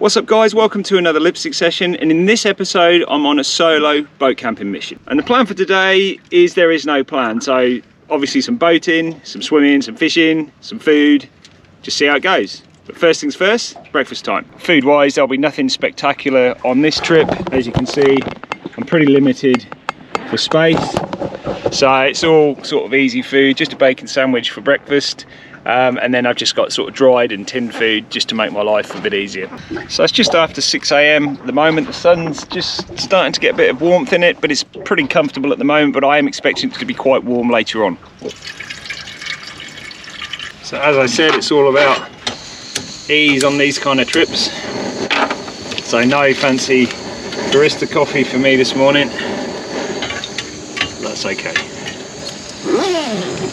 What's up guys, welcome to another lipstick session, and in this episode I'm on a solo boat camping mission. And the plan for today is there is no plan, so obviously some boating, some swimming, some fishing, some food, just see how it goes. But first things first, breakfast time. Food wise there'll be nothing spectacular on this trip. As you can see, I'm pretty limited for space, so it's all sort of easy food, just a bacon sandwich for breakfast. And then I've just got sort of dried and tinned food just to make my life a bit easier. So it's just after 6 AM at the moment. The sun's just starting to get a bit of warmth in it, but it's pretty comfortable at the moment, but I am expecting it to be quite warm later on. So as I said, it's all about ease on these kind of trips. So no fancy barista coffee for me this morning. That's okay.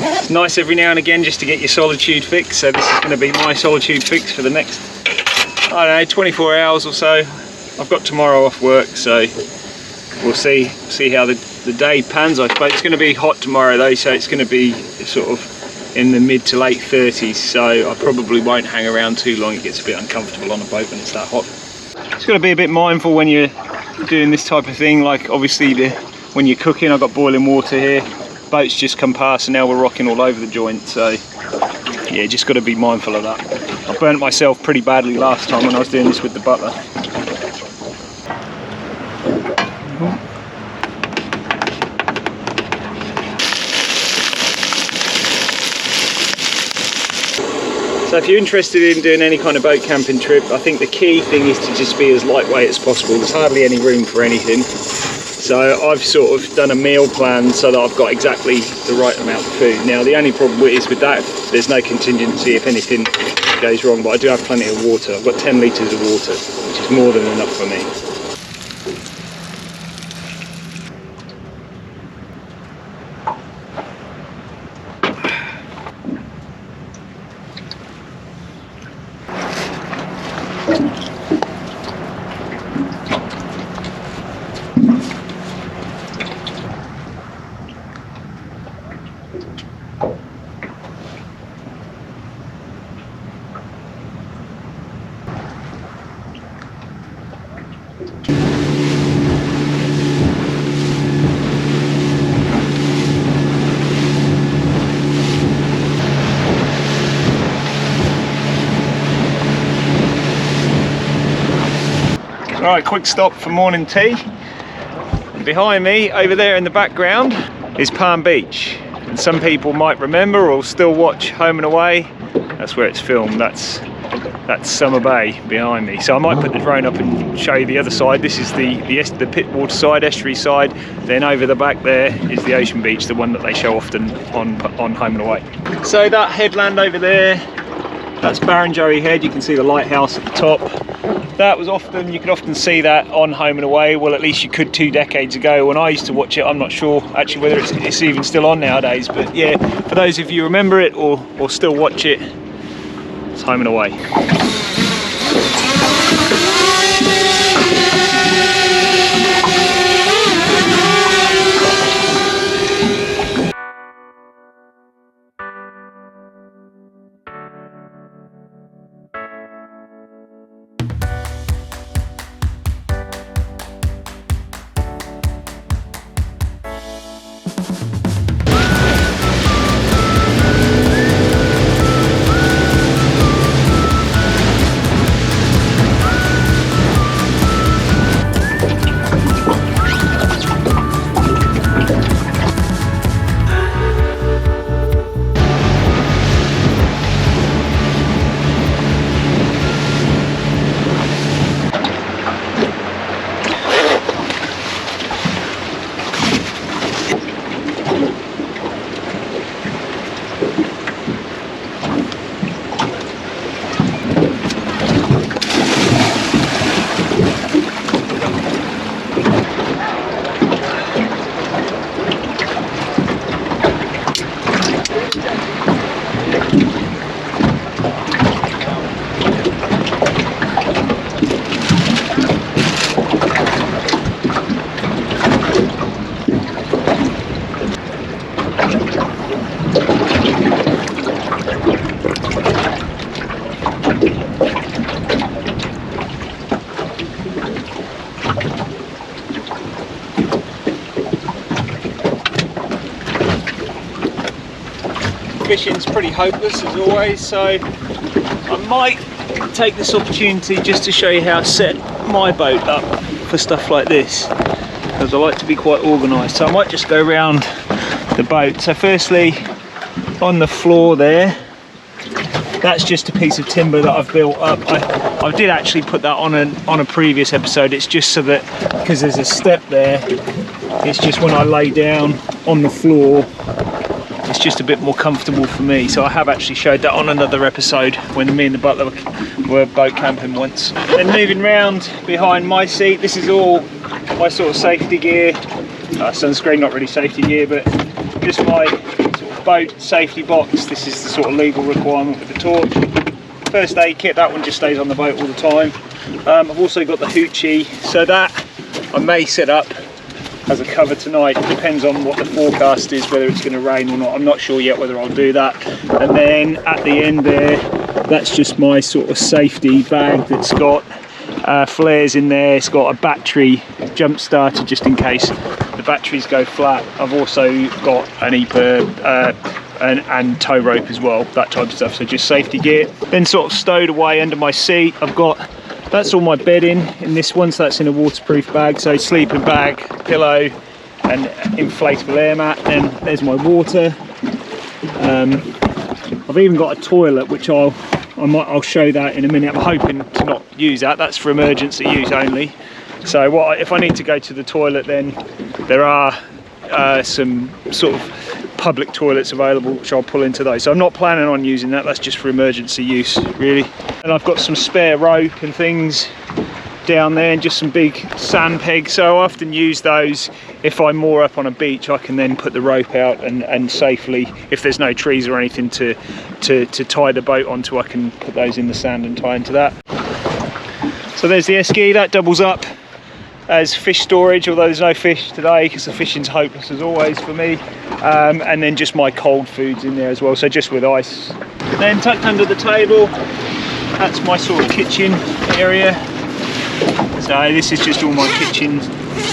It's nice every now and again just to get your solitude fix, so this is going to be my solitude fix for the next, I don't know, 24 hours or so. I've got tomorrow off work, so we'll see how the day pans. I suppose it's going to be hot tomorrow though, so it's going to be sort of in the mid to late 30s, so I probably won't hang around too long. It gets a bit uncomfortable on a boat when it's that hot. Just got to be a bit mindful when you're doing this type of thing, like obviously when you're cooking. I've got boiling water here. Boat's just come past and now we're rocking all over the joint, so yeah, just got to be mindful of that. I burnt myself pretty badly last time when I was doing this with the butler. So if you're interested in doing any kind of boat camping trip, I think the key thing is to just be as lightweight as possible. There's hardly any room for anything. So I've sort of done a meal plan so that I've got exactly the right amount of food. Now the only problem is with that, there's no contingency if anything goes wrong, but I do have plenty of water. I've got 10 litres of water, which is more than enough for me. Alright, quick stop for morning tea. Behind me, over there in the background, is Palm Beach. And some people might remember or still watch Home and Away. That's where it's filmed. That's Summer Bay behind me. So I might put the drone up and show you the other side. This is the Pittwater side, estuary side. Then over the back there is the Ocean Beach, the one that they show often on Home and Away. So that headland over there, that's Barrenjoey Head. You can see the lighthouse at the top. That was you could often see that on Home and Away. Well, at least you could 2 decades ago when I used to watch it. I'm not sure actually whether it's even still on nowadays, but yeah, for those of you who remember it or still watch it, it's Home and Away. fishing's pretty hopeless as always, so I might take this opportunity just to show you how I set my boat up for stuff like this, because I like to be quite organised. So I might just go around the boat. So firstly, on the floor there, that's just a piece of timber that I've built up. I did actually put that on a previous episode. It's just so that, because there's a step there, it's just when I lay down on the floor, it's just a bit more comfortable for me. So I have actually showed that on another episode when me and the butler were boat camping once. Then moving round behind my seat, this is all my sort of safety gear. Sunscreen, not really safety gear, but just my sort of boat safety box. This is the sort of legal requirement with the torch. First aid kit, that one just stays on the boat all the time. I've also got the hoochie, so that I may set up as a cover tonight. It depends on what the forecast is, whether it's going to rain or not. I'm not sure yet whether I'll do that. And then at the end there, that's just my sort of safety bag that's got flares in there. It's got a battery jump starter just in case the batteries go flat. I've also got an EPIRB and tow rope as well, that type of stuff. So just safety gear. Then sort of stowed away under my seat, I've got, that's all my bedding in this one, so that's in a waterproof bag. So sleeping bag, pillow and inflatable air mat. Then there's my water. I've even got a toilet, which I'll show that in a minute. I'm hoping to not use that. That's for emergency use only. So if I need to go to the toilet, then there are some sort of public toilets available, which I'll pull into those. So I'm not planning on using that. That's just for emergency use, really. And I've got some spare rope and things down there, and just some big sand pegs. So I often use those if I'm more up on a beach. I can then put the rope out and safely, if there's no trees or anything to tie the boat onto, I can put those in the sand and tie into that. So there's the esky, that doubles up as fish storage, although there's no fish today because the fishing's hopeless as always for me. And then just my cold foods in there as well, so just with ice. Then tucked under the table, that's my sort of kitchen area. So this is just all my kitchen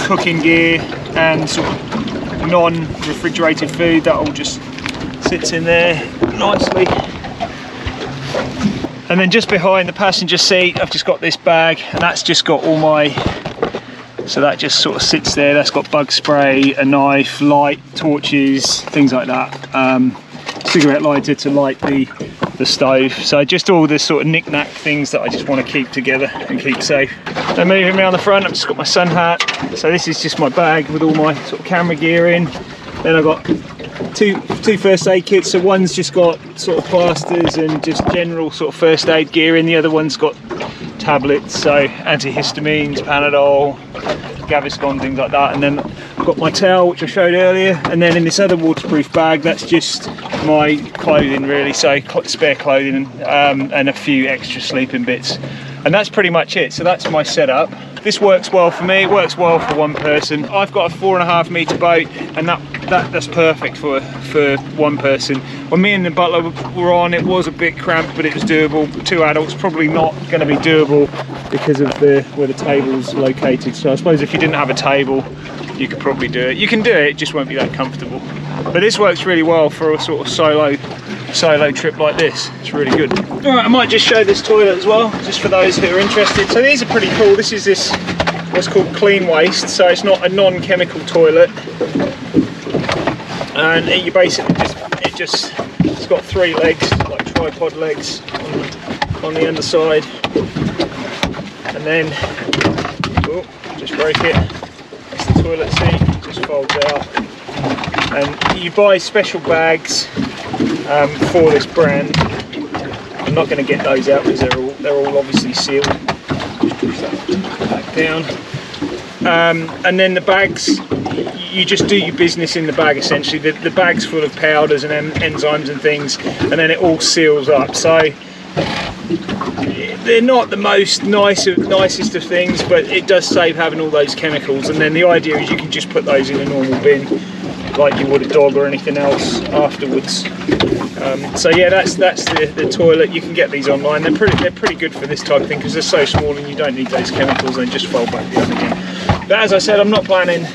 cooking gear and sort of non-refrigerated food that all just sits in there nicely. And then just behind the passenger seat, I've just got this bag, and that's just got all my, so that just sort of sits there. That's got bug spray, a knife, light, torches, things like that. Cigarette lighter to light the stove. So just all this sort of knick-knack things that I just want to keep together and keep safe. Then moving around the front, I've just got my sun hat. So this is just my bag with all my sort of camera gear in. Then I've got two first aid kits. So one's just got sort of plasters and just general sort of first aid gear in. The other one's got tablets, so antihistamines, Panadol, Gaviscon, things like that. And then I've got my towel, which I showed earlier. And then in this other waterproof bag, that's just my clothing really, so spare clothing and a few extra sleeping bits. And that's pretty much it. So that's my setup. This works well for me, it works well for one person. I've got a 4.5 metre boat, and that's perfect for one person. When me and the butler were on, it was a bit cramped, but it was doable. 2 adults, probably not going to be doable because of where the table's located. So I suppose if you didn't have a table, you could probably do it. You can do it, it just won't be that comfortable. But this works really well for a sort of solo trip like this. It's really good. All right, I might just show this toilet as well, just for those who are interested. So these are pretty cool. This is what's called clean waste, so it's not a non-chemical toilet. And you basically it's got 3 legs, like tripod legs on the underside. And then, oh, just broke it. It's the toilet seat, just folds out. And you buy special bags for this brand. I'm not going to get those out because they're all obviously sealed. Just push that back down. And then the bags, you just do your business in the bag essentially. The bag's full of powders and enzymes and things, and then it all seals up. So they're not the most nicest of things, but it does save having all those chemicals. And then the idea is you can just put those in a normal bin like you would a dog or anything else afterwards. So yeah, that's the toilet. You can get these online. They're pretty good for this type of thing because they're so small and you don't need those chemicals, and just fold back down again. But as I said, I'm not planning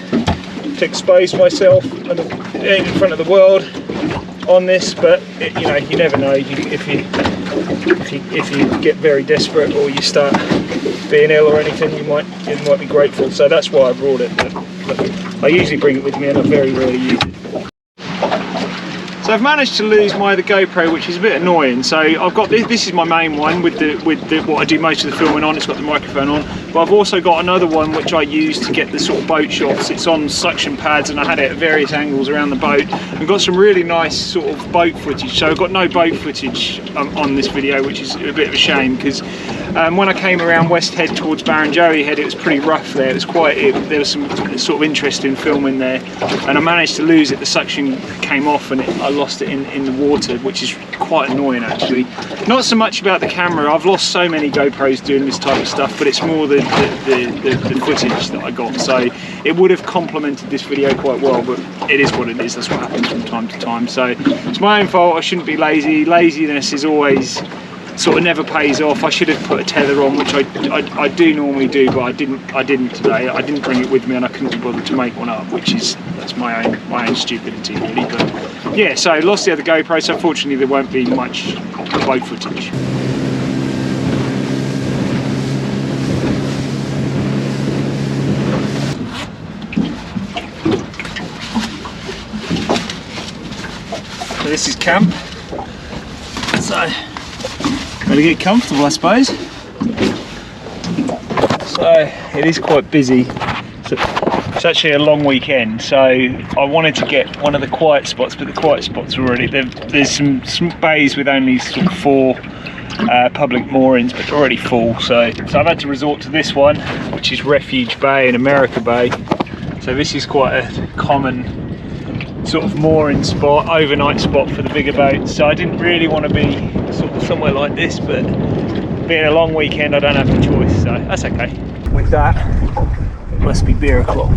to expose myself in front of the world. on this, but you know, you never know. If you get very desperate or you start being ill or anything, it might be grateful. So that's why I brought it. But I usually bring it with me, and I very rarely use it. So I've managed to lose my other GoPro, which is a bit annoying. So I've got this. This is my main one with what I do most of the filming on. It's got the microphone on. But I've also got another one which I use to get the sort of boat shots. It's on suction pads, and I had it at various angles around the boat. I've got some really nice sort of boat footage. So I've got no boat footage on this video, which is a bit of a shame, because when I came around West Head towards Barrenjoey Head, it was pretty rough there. It was there was some sort of interesting filming there, and I managed to lose it. The suction came off, and I lost it in the water, which is quite annoying actually. Not so much about the camera. I've lost so many GoPros doing this type of stuff, but it's more the footage that I got. So it would have complemented this video quite well, but it is what it is. That's what happens from time to time. So it's my own fault. I shouldn't be lazy. Laziness is always sort of never pays off. I should have put a tether on, which I do normally do, but I didn't today. I didn't bring it with me, and I couldn't be bothered to make one up, that's my own stupidity really. But yeah, so lost the other GoPro, so unfortunately there won't be much boat footage. So this is camp. So gotta get comfortable, I suppose. So it is quite busy. So it's actually a long weekend, so I wanted to get one of the quiet spots, but the quiet spots are already there's some bays with only sort of 4 public moorings, but they're already full. So I've had to resort to this one, which is Refuge Bay in America Bay. So this is quite a common sort of mooring spot, overnight spot for the bigger boats. So I didn't really want to be sort of somewhere like this, but being a long weekend I don't have a choice, so that's okay. With that, it must be beer o'clock.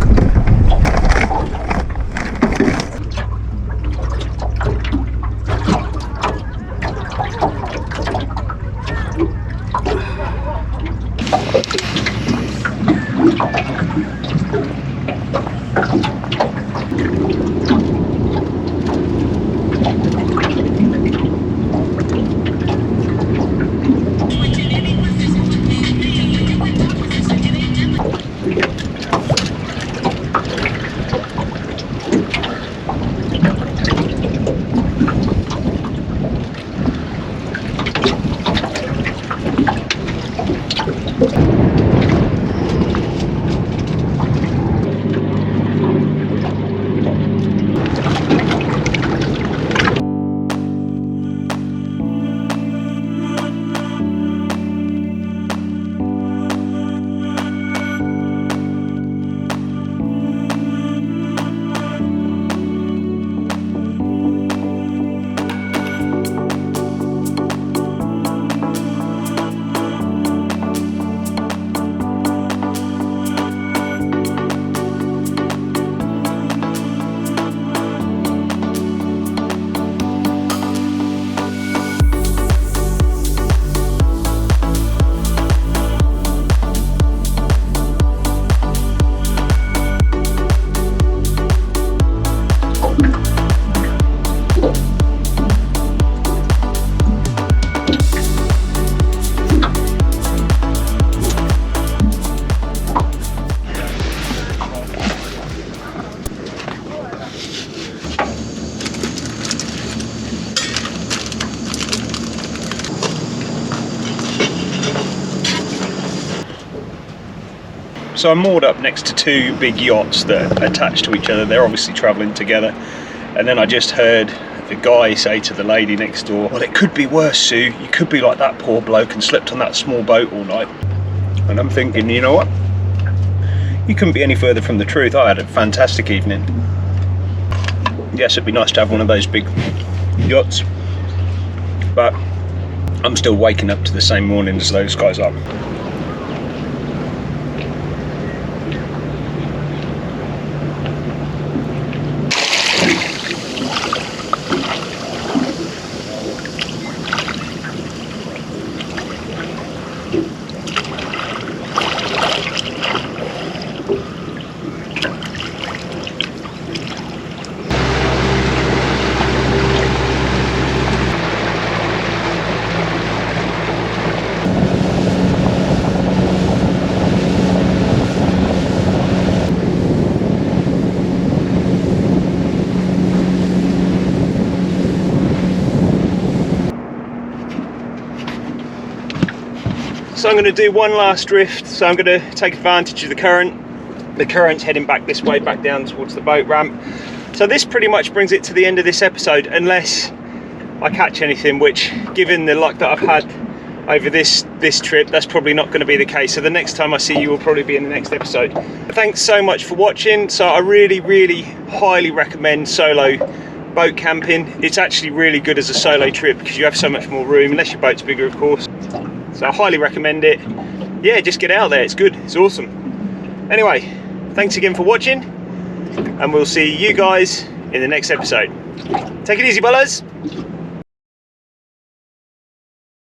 So I'm moored up next to 2 big yachts that are attached to each other. They're obviously travelling together. And then I just heard the guy say to the lady next door, well, it could be worse, Sue. You could be like that poor bloke and slept on that small boat all night. And I'm thinking, you know what? You couldn't be any further from the truth. I had a fantastic evening. Yes, it'd be nice to have one of those big yachts, but I'm still waking up to the same morning as those guys are. So I'm going to do one last drift. So I'm going to take advantage of the current. The current's heading back this way, back down towards the boat ramp. So this pretty much brings it to the end of this episode, unless I catch anything, which, given the luck that I've had over this trip, that's probably not going to be the case. So the next time I see you will probably be in the next episode. Thanks so much for watching. So I really highly recommend solo boat camping. It's actually really good as a solo trip because you have so much more room, unless your boat's bigger, of course. So I highly recommend it. Yeah, just get out there, it's good, it's awesome. Anyway, thanks again for watching, and we'll see you guys in the next episode. Take it easy, fellas.